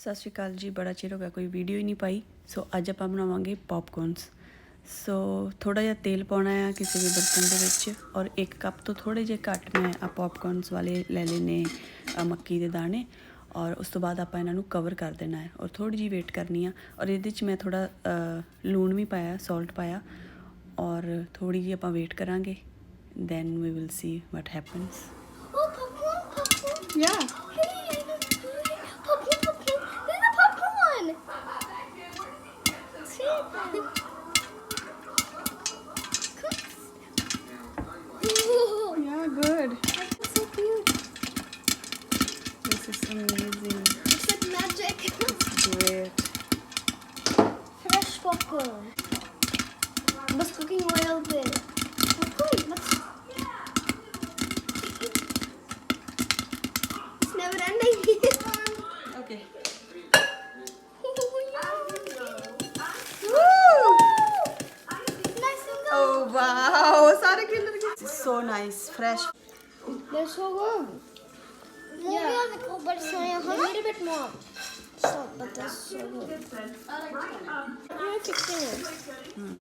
ਸਤਿ ਸ਼੍ਰੀ ਅਕਾਲ ਜੀ। ਬੜਾ ਚਿਰ ਹੋ ਗਿਆ ਕੋਈ ਵੀਡੀਓ ਹੀ ਨਹੀਂ ਪਾਈ। ਸੋ ਅੱਜ ਆਪਾਂ ਬਣਾਵਾਂਗੇ ਪੌਪਕੌਰਨਸ। ਸੋ ਥੋੜਾ ਜਿਹਾ ਤੇਲ ਪਾਉਣਾ ਆ ਕਿਸੇ ਵੀ ਬਰਤਨ ਦੇ ਵਿੱਚ, ਔਰ 1 ਕੱਪ ਤੋਂ ਥੋੜੇ ਜਿਹੇ ਘੱਟ ਮੈਂ ਆ ਪੌਪਕੌਰਨਸ ਵਾਲੇ ਲੈ ਲੈਨੇ ਮੱਕੀ ਦੇ ਦਾਣੇ। ਔਰ ਉਸ ਤੋਂ ਬਾਅਦ ਆਪਾਂ ਇਹਨਾਂ ਨੂੰ ਕਵਰ ਕਰ ਦੇਣਾ ਹੈ ਔਰ ਥੋੜੀ ਜਿਹੀ ਵੇਟ ਕਰਨੀ ਆ। ਔਰ ਇਹਦੇ 'ਚ ਮੈਂ ਥੋੜਾ ਲੂਣ ਵੀ ਪਾਇਆ, ਸਾਲਟ ਪਾਇਆ, ਔਰ ਥੋੜੀ ਜਿਹੀ ਆਪਾਂ ਵੇਟ ਕਰਾਂਗੇ। Then we will see what happens. Yeah. Yeah, good. That's so cute. This is amazing. It's like magic. Great. Fresh popcorn. Bus cooking oil पे. Popcorn. It's never ending. Okay. Nice and good. Oh wow! सारे colour के so nice, fresh. They're so good. Yeah. But it's a little bit more salt, but that's so good. You're fixing it.